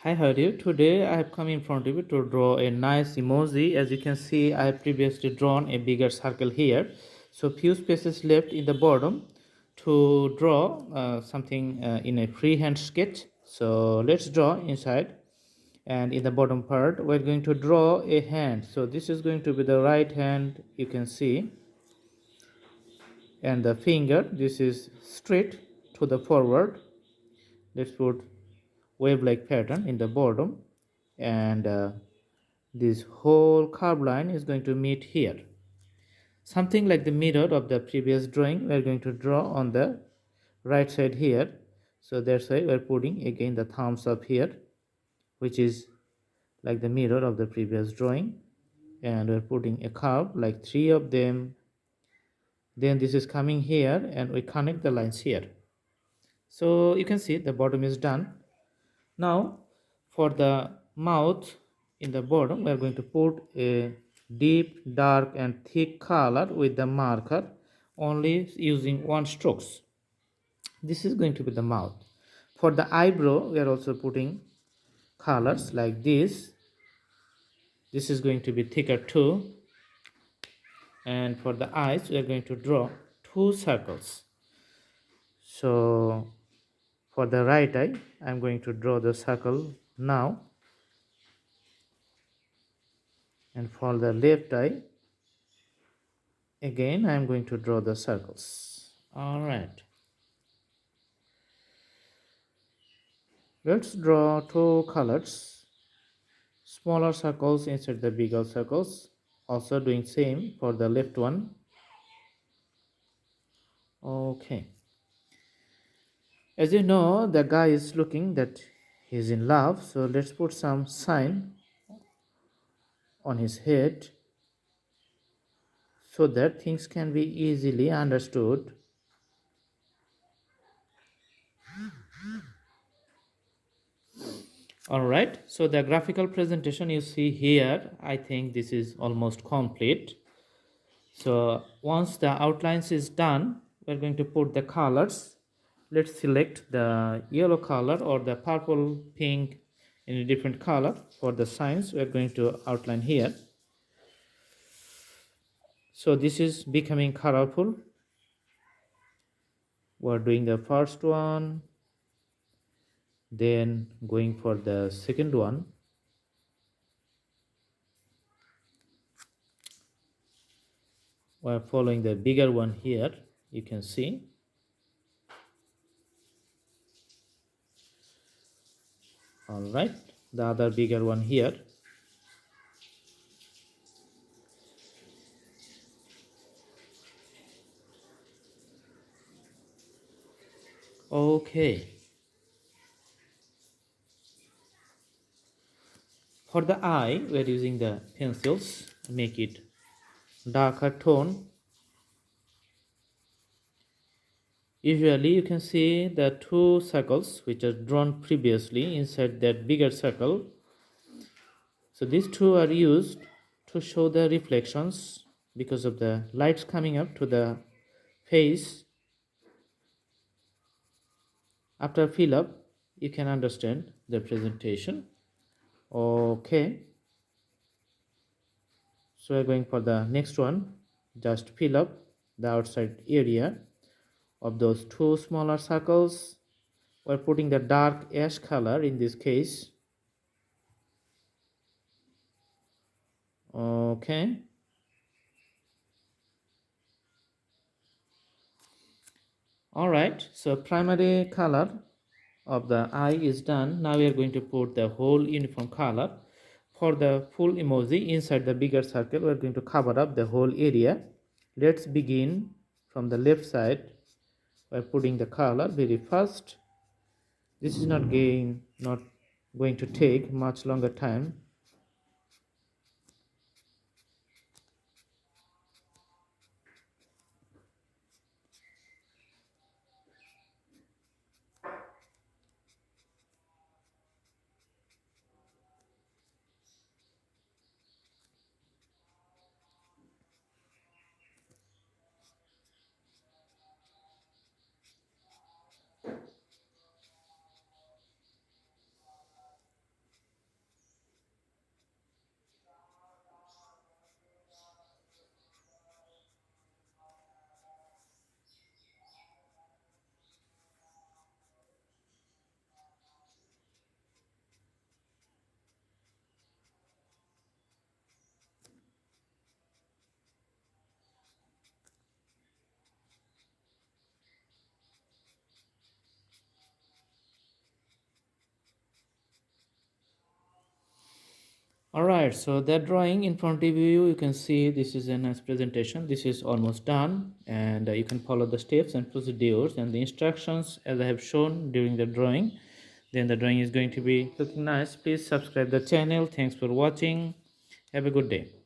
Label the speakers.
Speaker 1: Hi, how are you? Today I have come in front of you to draw a nice emoji. As you can see, I have previously drawn a bigger circle here. So few spaces left in the bottom to draw something in a freehand sketch. So let's draw inside. And in the bottom part, we're going to draw a hand. So this is going to be the right hand, you can see. And the finger, this is straight to the forward. Let's put wave-like pattern in the bottom. And this whole curve line is going to meet here, something like the mirror of the previous drawing. We're going to draw on the right side here, so that's why we're putting again the thumbs up here, which is like the mirror of the previous drawing, and we're putting a curve like three of them. Then this is coming here and we connect the lines here, so you can see the bottom is done. Now, for the mouth in the bottom, we are going to put a deep, dark, and thick color with the marker, only using one strokes. This is going to be the mouth. For the eyebrow, we are also putting colors like this. This is going to be thicker too. And for the eyes, we are going to draw two circles. So, for the right eye, I am going to draw the circle now. And for the left eye, again I am going to draw the circles. All right, let's draw two colors, smaller circles inside the bigger circles. Also doing same for the left one. Okay, as you know, the guy is looking that he's in love, so let's put some sign on his head so that things can be easily understood. All right, so the graphical presentation you see here, I think this is almost complete. So once the outlines is done, we're going to put the colors. Let's select the yellow color or the purple, pink in a different color. For the signs, we're going to outline here. So this is becoming colorful. We're doing the first one, then going for the second one. We're following the bigger one here, you can see. All right, the other bigger one here. Okay, for the eye, we're using the pencils, make it darker tone. Usually you can see the two circles which are drawn previously inside that bigger circle. So these two are used to show the reflections because of the lights coming up to the face. After fill up, you can understand the presentation. Okay, so we're going for the next one. Just fill up the outside area of those two smaller circles. We're putting the dark ash color in this case. Okay, all right, so primary color of the eye is done. Now we are going to put the whole uniform color. For the full emoji inside the bigger circle, we are going to cover up the whole area. Let's begin from the left side by putting the color very fast. This is not going to take much longer time. Alright, so that drawing in front of you, you can see this is a nice presentation. This is almost done, and you can follow the steps and procedures and the instructions as I have shown during the drawing. Then the drawing is going to be looking nice. Please subscribe the channel. Thanks for watching. Have a good day.